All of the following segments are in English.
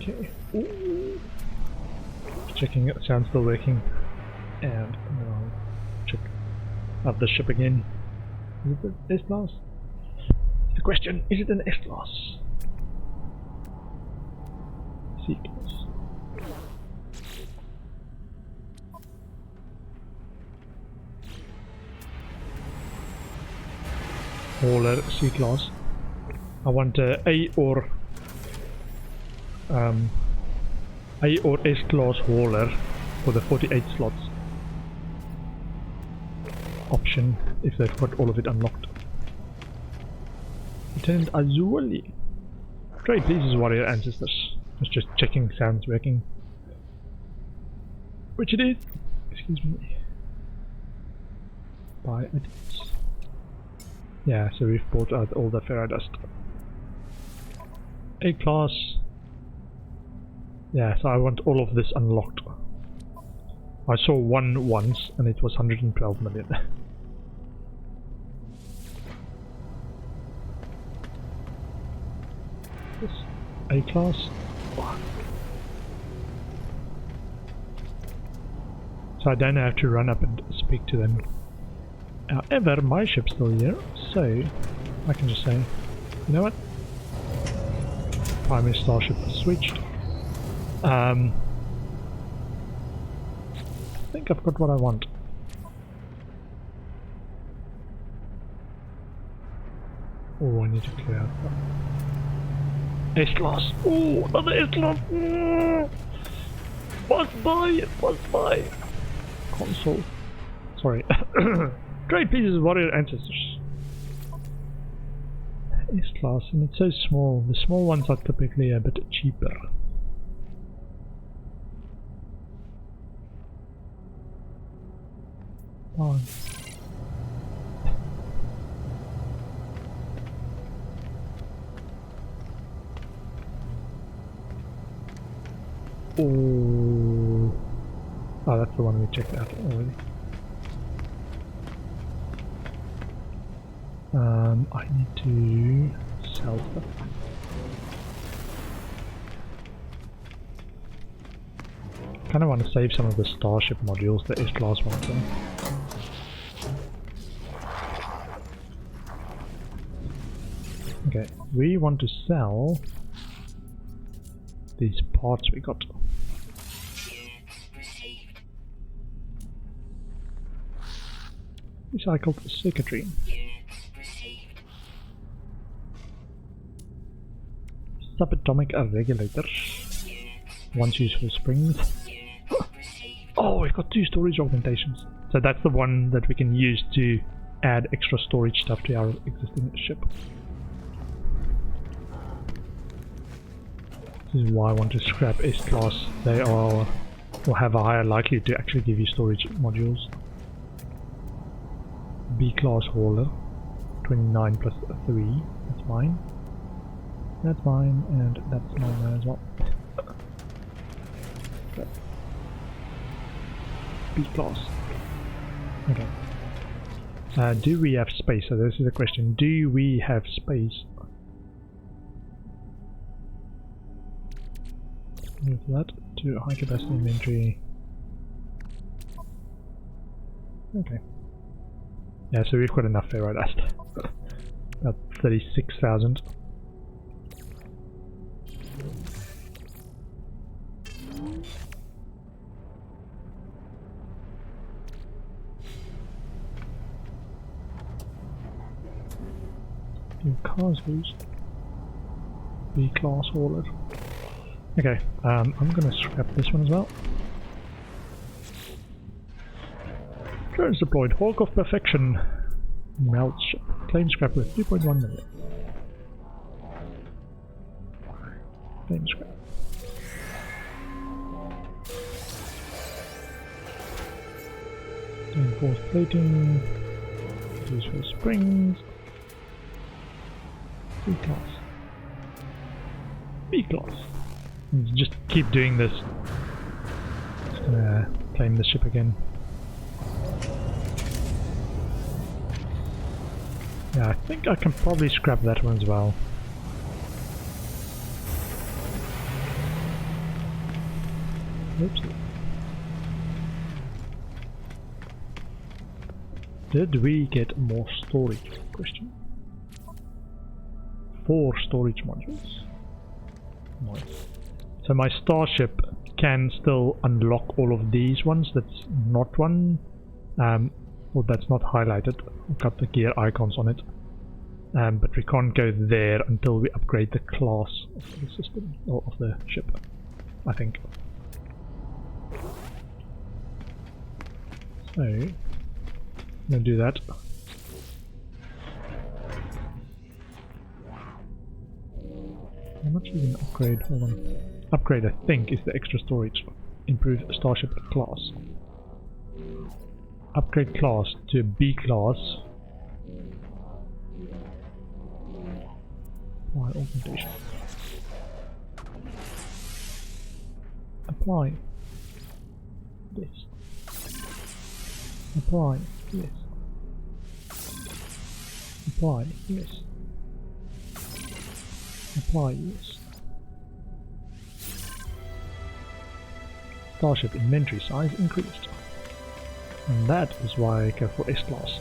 Okay. Ooh. Checking it, sound's still working. And now check out the ship again. Is it an S-class? The question, is it an S-class? C-class. Hauler C-class. I want A or S-class hauler for the 48 slots option if they've got all of it unlocked. Lieutenant Azuli. Great, please, warrior ancestors. I was just checking sounds working. Which it is. Excuse me. Buy items. Yeah, so we've bought out all the ferro dust. A class. Yeah, so I want all of this unlocked. I saw one once and it was 112 million. This A class. So I don't have to run up and speak to them. However, my ship's still here, so I can just say, you know what? Primary starship switched. I think I've got what I want. Oh, I need to clear out that. S-class! Oh, another S-class! Must buy! Must buy! Console. Sorry. Great pieces of warrior ancestors. S-class, and it's so small. The small ones are typically a bit cheaper. Oh. Oh, that's the one we checked out already. I need to sell stuff. Kind of want to save some of the starship modules, the S-class ones. Okay, we want to sell these parts we got. Recycled circuitry. Subatomic regulators. Once useful springs. Oh, we've got 2 storage augmentations. So that's the one that we can use to add extra storage stuff to our existing ship. This is why I want to scrap S-class. They will have a higher likelihood to actually give you storage modules. B-class hauler. 29 plus 3. That's mine. That's mine, and that's mine as well. B-class. Okay. Do we have space? So this is the question. Do we have space? Move that to high capacity inventory. Okay. Yeah, so we've got enough ferro dust. About 36,000. Your cars boost. B-class hauler. Okay, I'm gonna scrap this one as well. Drones deployed. Hawk of Perfection. Melt ship. Claim scrap with 3.1 million. Claim scrap. Reinforced plating. Useful springs. B-class. B-class. Just keep doing this. Just gonna claim the ship again. Yeah, I think I can probably scrap that one as well. Oops. Did we get more storage? Question. 4 storage modules. Nice. So my starship can still unlock all of these ones. That's not one. Well, that's not highlighted. I've got the gear icons on it. But we can't go there until we upgrade the class of the system, or of the ship, I think. So, I'm gonna do that. How much we can upgrade? Hold on. Upgrade, I think, is the extra storage. Improve starship class. Upgrade class to B class. Apply augmentation. Apply this. Apply this. Apply this. Apply this. Starship inventory size increased. And that is why I go for S class.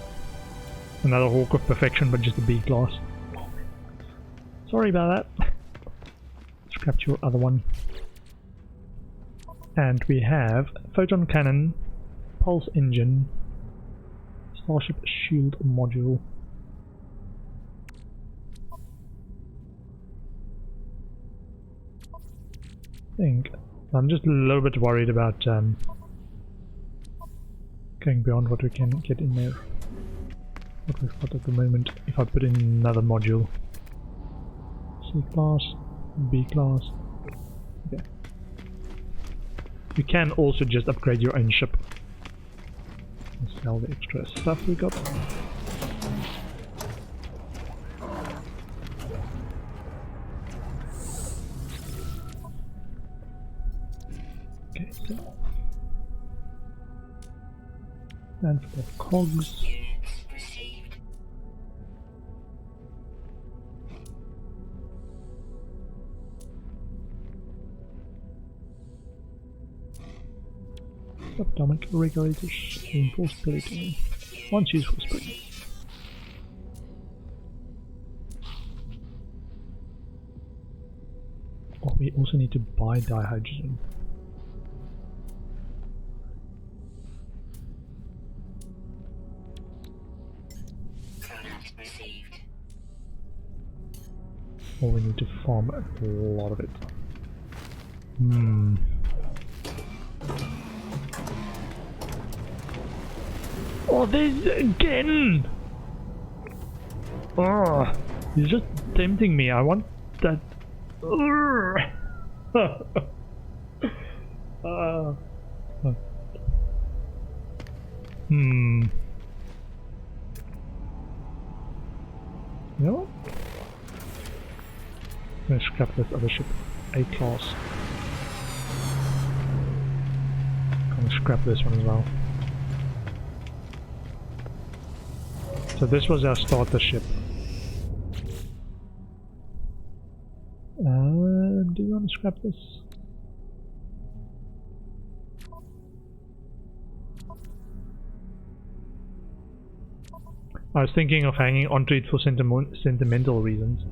Another Hawk of Perfection, but just a B class. Sorry about that. Scrap your other one. And we have Photon Cannon, Pulse Engine, Starship Shield Module. I think I'm just a little bit worried about going beyond what we can get in there. What we've got at the moment. If I put in another module. C class, B class. Okay. You can also just upgrade your own ship and sell the extra stuff we got. Okay, so and for the cogs. Subatomic regulators, reinforced plating, 1 useful spring. Oh, we also need to buy dihydrogen. Or we need to farm a lot of it. Oh, this again! Oh, he's just tempting me. I want that. You know what? I'm gonna scrap this other ship, A class. I'm gonna scrap this one as well. So this was our starter ship. Do you want to scrap this? I was thinking of hanging onto it for sentimental reasons.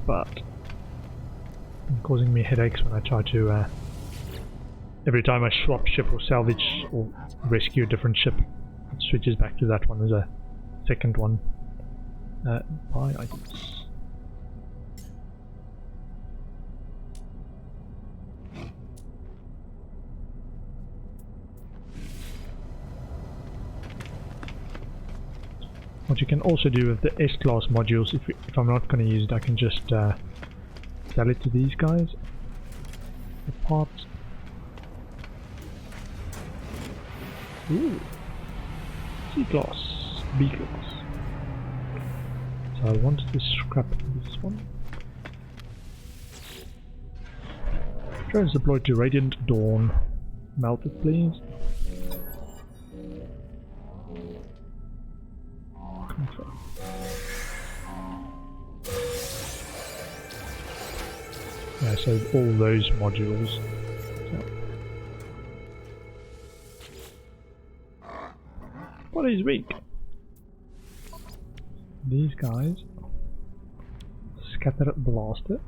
But it's causing me headaches when I try to every time I swap ship or salvage or rescue a different ship, it switches back to that one as a second one. Buy items. What you can also do with the S-class modules, if I'm not going to use it, I can just sell it to these guys. The parts. Ooh. C-class, B-class. So I want to scrap this one. Drones deployed to Radiant Dawn. Melt it, please. Confirm. Yeah, so all those modules. So. What is weak? These guys. Scatter Blaster.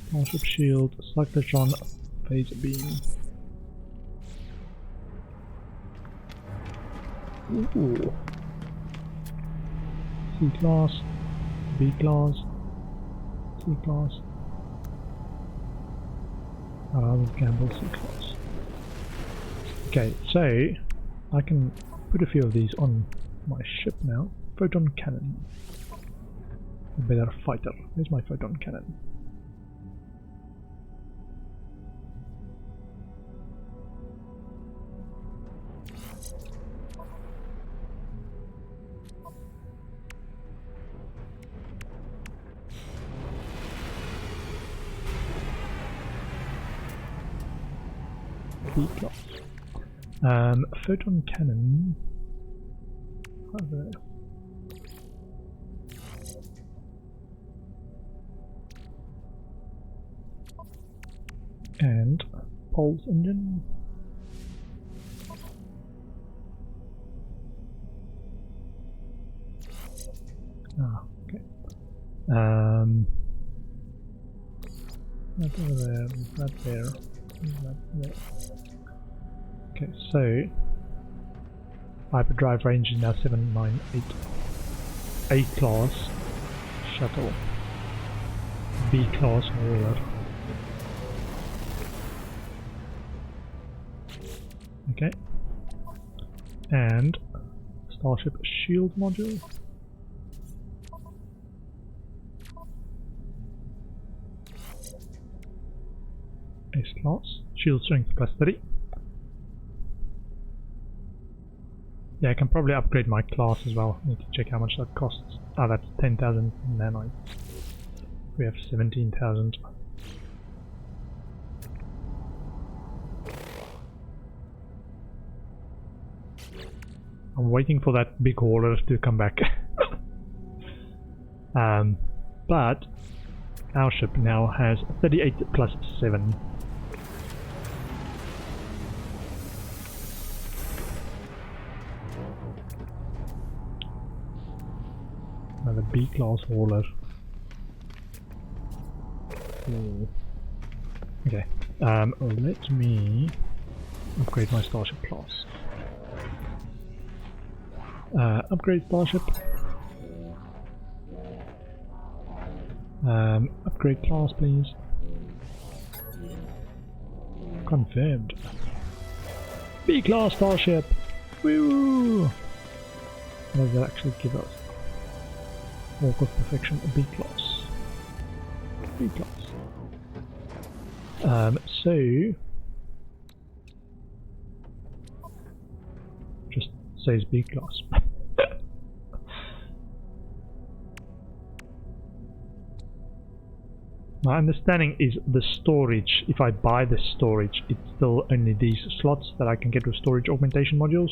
Starship Shield, Cyclotron, Phase Beam. Ooh. C-Class, B-Class, C-Class. Gamble C-Class. Okay, so I can put a few of these on my ship now. Photon Cannon. A better fighter. Where's my Photon Cannon? B-Class. Photon Cannon. Over there. And pulse engine. Okay. That over there, that there, that there. Okay, so hyperdrive range is now 798. A-class shuttle. B-class hauler. Okay. And Starship Shield module. S-class. Shield strength plus 3. Yeah, I can probably upgrade my class as well. Need to check how much that costs. Ah, that's 10,000 nanites. We have 17,000. I'm waiting for that big hauler to come back. But our ship now has 38 plus 7. Another B-class hauler. Ooh. Okay. Let me upgrade my Starship class. Upgrade Starship. Upgrade class, please. Confirmed. B-class Starship! Woo! What does that actually give us? Walk of Perfection, B-class. B-class. So... just says B-class. My understanding is the storage, if I buy the storage, it's still only these slots that I can get with storage augmentation modules.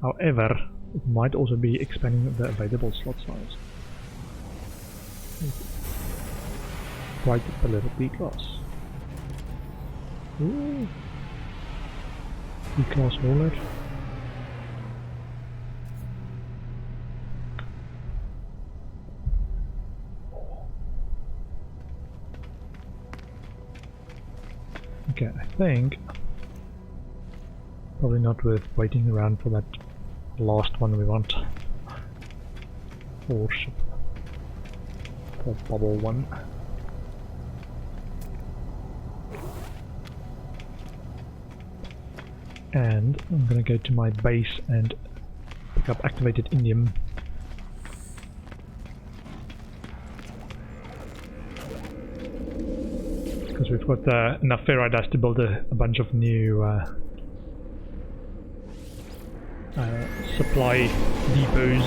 However, it might also be expanding the available slot size. Right, a little B-class. Ooh. B-class hauler. Okay, I think probably not worth waiting around for that last one we want. Or ship. Or bubble one. And I'm gonna go to my base and pick up activated indium. Because we've got enough ferrite dust to build a bunch of new supply depots.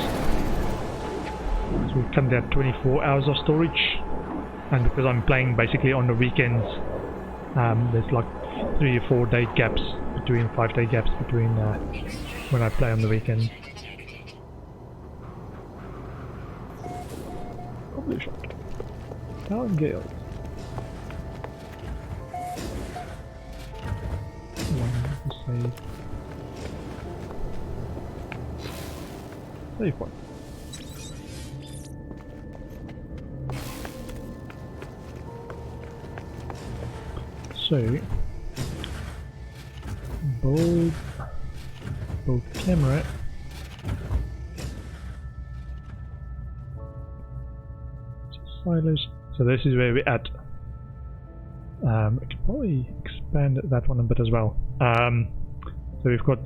So we've come down 24 hours of storage, and because I'm playing basically on the weekends, there's like 3 or 4 day gaps between 5 day gaps between when I play on the weekend. Probably shot. Town Gale. One to save. Save one. So, both camera. Silos. So this is where we're at. I could probably expand that one a bit as well. So we've got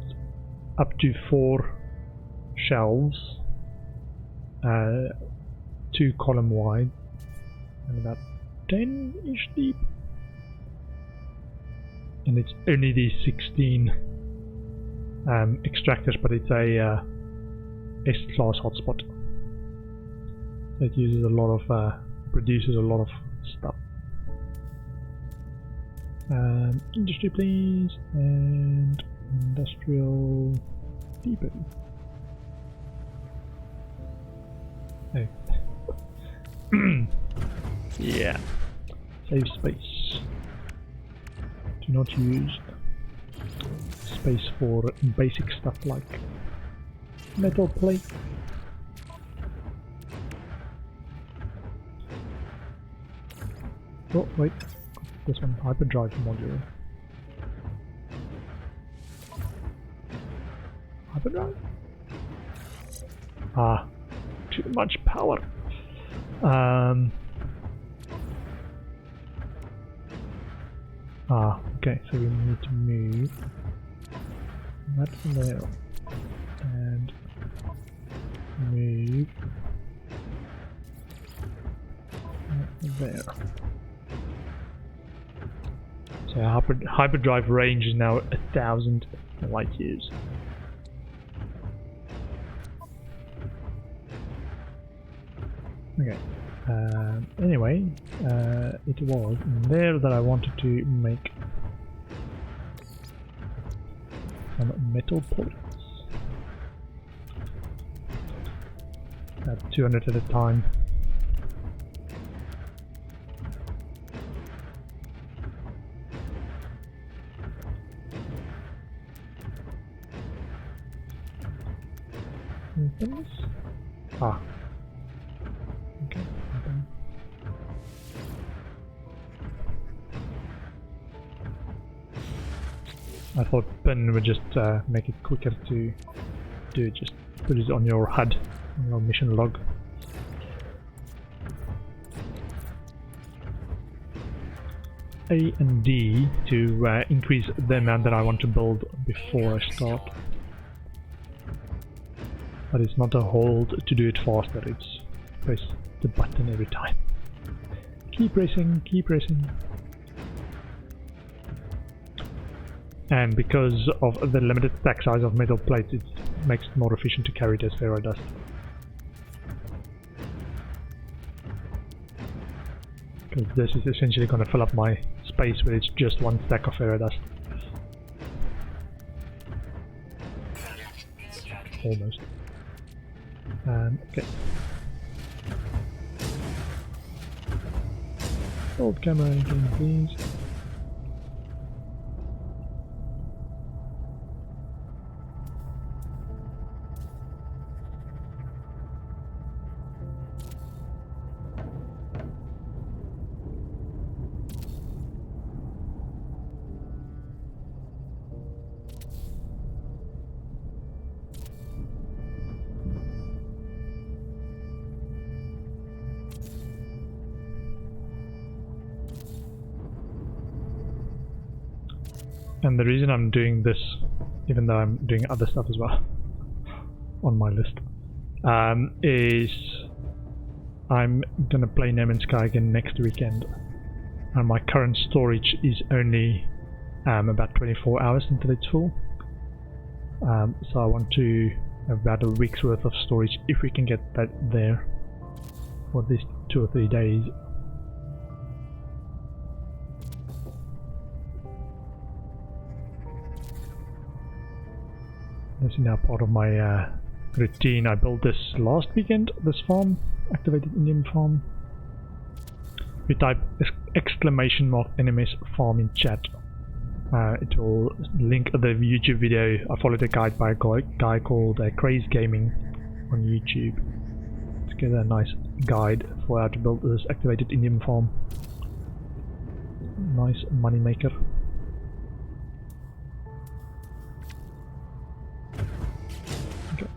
up to 4 shelves, 2 column wide, and about 10-ish deep. And it's only these 16 extractors, but it's a S-class hotspot. So it uses a lot of, produces a lot of stuff. Industry please, and industrial depot. Oh. Yeah. Save space. Do not use space for basic stuff like metal plate. Oh wait, this one, hyperdrive module. Hyperdrive? Ah, too much power. Okay, so we need to move that from there and move that there. So hyperdrive range is now 1,000 light years. Okay. Anyway, it was there that I wanted to make some metal plates. At 200 at a time. Things? Ah. Okay. I thought pen would just make it quicker to do it. Just put it on your HUD, on your mission log. A and D to increase the amount that I want to build before I start. But it's not a hold to do it faster, it's press the button every time. Keep pressing, keep pressing. And because of the limited stack size of metal plates, it makes it more efficient to carry it as ferrodust. Because this is essentially going to fill up my space where it's just one stack of ferrodust. Almost. Okay. Hold camera again, please. And the reason I'm doing this, even though I'm doing other stuff as well on my list, is I'm gonna play No Man's Sky again next weekend, and my current storage is only about 24 hours until it's full. So I want to have about a week's worth of storage if we can get that there for at least 2 or 3 days. This is now part of my routine. I built this last weekend, this farm, activated indium farm. you type !enemies farm in chat, it will link the YouTube video. I followed a guide by a guy called Craze Gaming on YouTube to get a nice guide for how to build this activated indium farm. Nice money maker. Okay.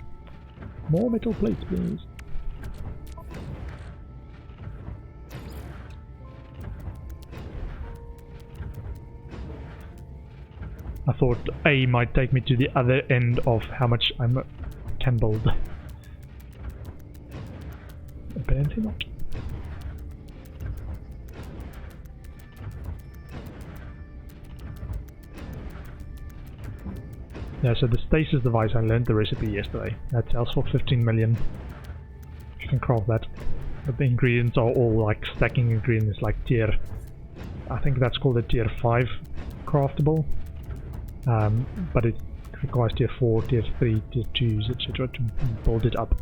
More metal plates, please. I thought A might take me to the other end of how much I can build. Apparently not. Yeah, so the stasis device, I learned the recipe yesterday. That sells for 15 million. You can craft that. But the ingredients are all like stacking ingredients, like tier... I think that's called a tier 5 craftable. But it requires tier 4, tier 3, tier 2s, etc. to build it up.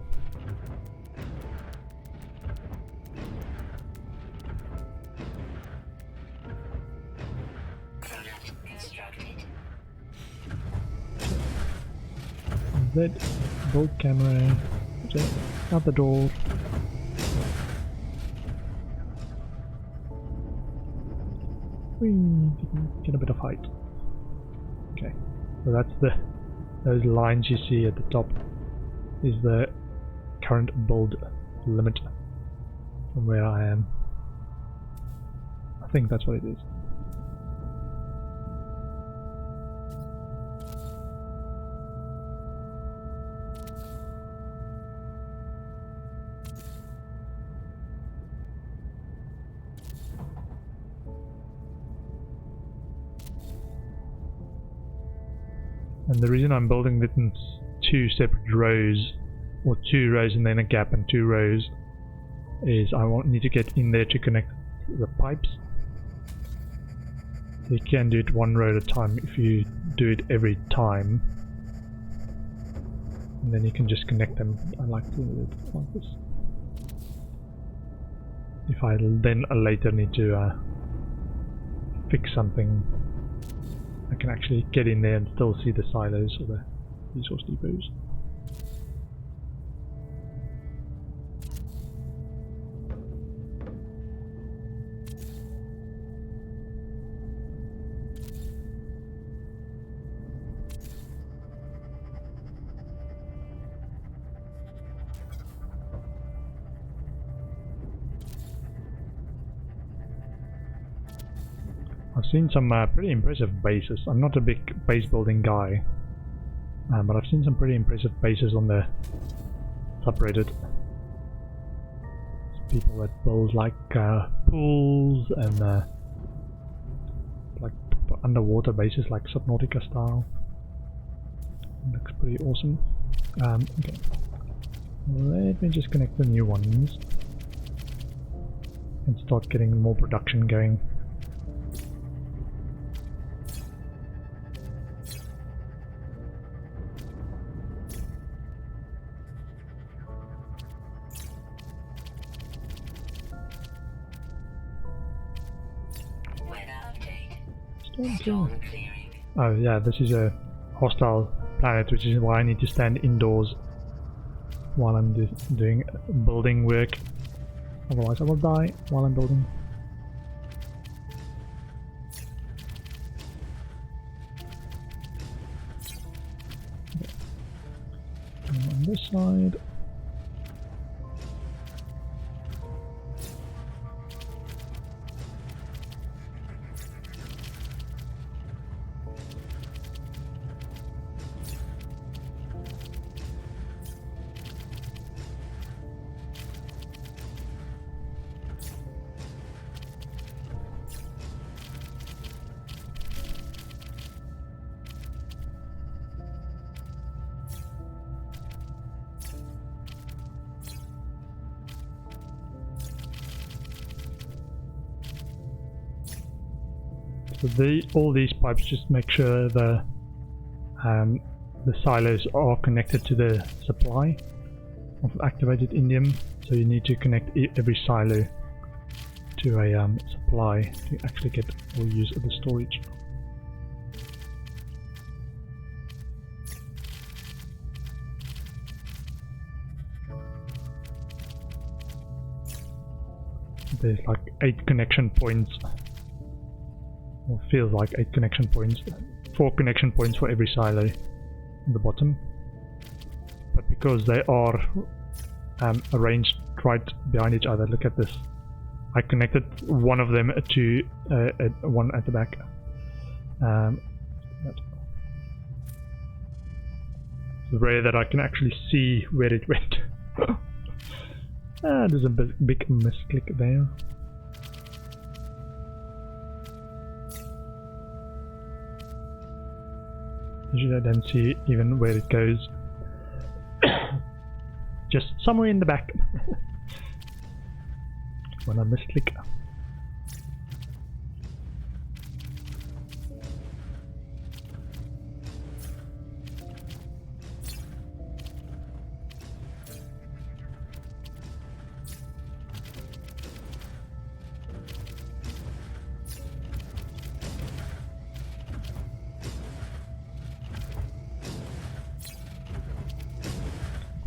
Z, build camera, Z, out the door. Get a bit of height. Okay, so that's those lines you see at the top is the current build limit from where I am. I think that's what it is. And the reason I'm building it in 2 separate rows, or 2 rows and then a gap and 2 rows, is I won't need to get in there to connect the pipes. You can do it 1 row at a time if you do it every time. And then you can just connect them. I like to do it like this. If I then later need to fix something, I can actually get in there and still see the silos or the resource depots. I've seen some pretty impressive bases. I'm not a big base building guy, but I've seen some pretty impressive bases on the subreddit. It's people that build like pools and like underwater bases, like Subnautica style. It looks pretty awesome. Okay, let me just connect the new ones and start getting more production going. Oh yeah, this is a hostile planet, which is why I need to stand indoors while I'm doing building work. Otherwise I will die while I'm building. Okay. And on this side, so all these pipes just make sure the silos are connected to the supply of activated indium. So you need to connect every silo to a supply to actually get or use the storage. There's like 8 connection points, or feels like 8 connection points, 4 connection points for every silo on the bottom. But because they are arranged right behind each other, look at this. I connected one of them to one at the back. It's rare that I can actually see where it went. There's a big misclick there. Usually I don't see even where it goes. Just somewhere in the back. When I misclick.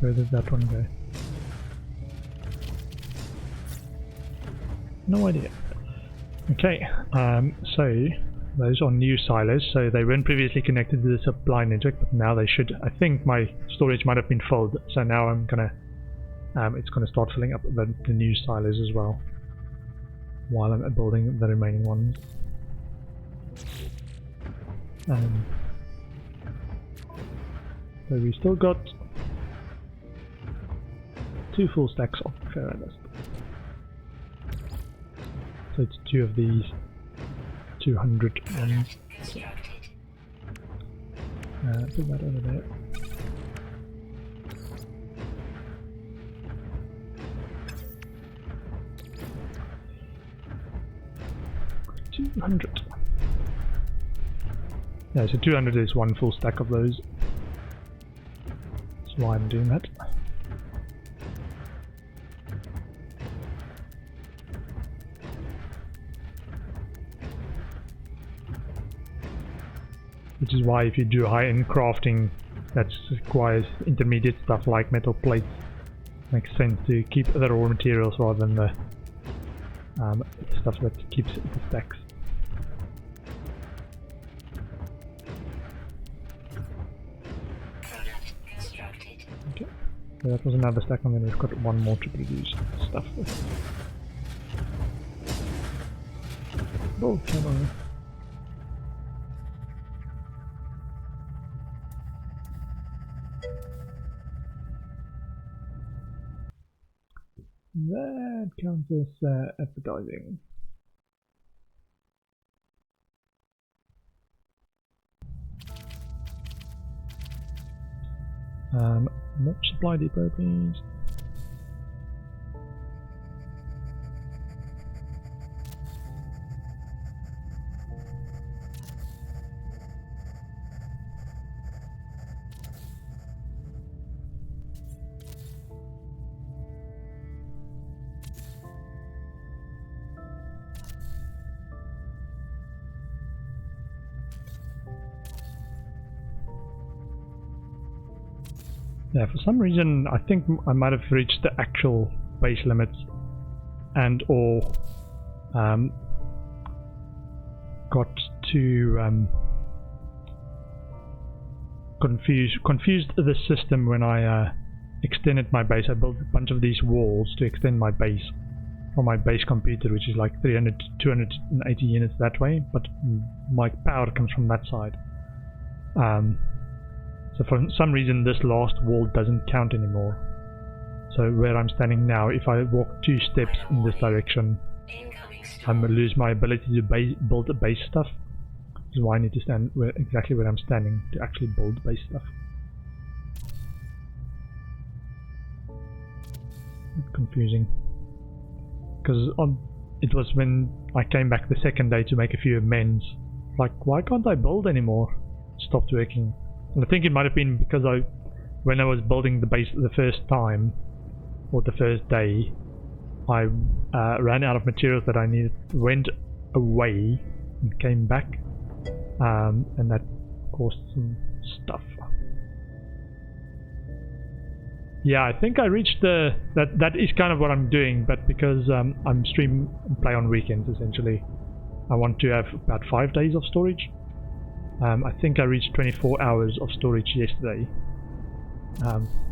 Where did that one go? No idea. Okay, so those are new silos, so they weren't previously connected to the supply network, but now they should. I think my storage might have been filled, so now I'm gonna it's gonna start filling up the new silos as well while I'm building the remaining ones. So we still got 2 full stacks of ferrodust. So it's 2 of these 200 ones. Put that over there. $200. Yeah, so 200 is 1 full stack of those. That's why I'm doing that. Which is why if you do high-end crafting that requires intermediate stuff like metal plates, makes sense to keep the raw materials rather than the stuff that keeps the stacks. Okay, so that was another stack, and then we've got 1 more to produce stuff with. Oh, come on. That counts as advertising. More supply depot, please. Yeah, for some reason I think I might have reached the actual base limits and or got to confused the system when I extended my base. I built a bunch of these walls to extend my base from my base computer, which is like 300 to 280 units that way, but my power comes from that side. So for some reason this last wall doesn't count anymore. So where I'm standing now, if I walk 2 steps in this direction, I'm going to lose my ability to build the base stuff. Which is why I need to stand exactly where I'm standing to actually build base stuff. Bit confusing. Because it was when I came back the second day to make a few amends. Like, why can't I build anymore? It stopped working. And I think it might have been because when I was building the base the first time, or the first day, I ran out of materials that I needed, went away and came back, and that caused some stuff. Yeah, I think I reached that is kind of what I'm doing, but because I'm play on weekends essentially, I want to have about 5 days of storage. I think I reached 24 hours of storage yesterday.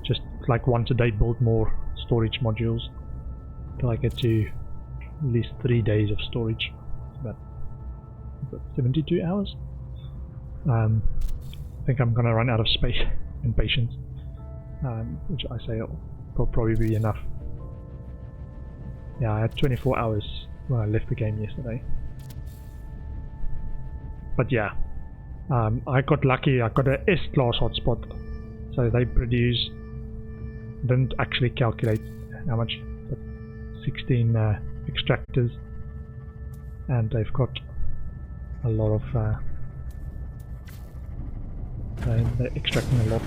Just like once a day build more storage modules till I get to at least 3 days of storage. It's about 72 hours. I think I'm gonna run out of space and patience, which I say will probably be enough. Yeah, I had 24 hours when I left the game yesterday. But yeah, I got lucky. I got a S-class hotspot, so they produce. Didn't actually calculate how much, but 16 extractors, and they've got a lot of. They're extracting a lot.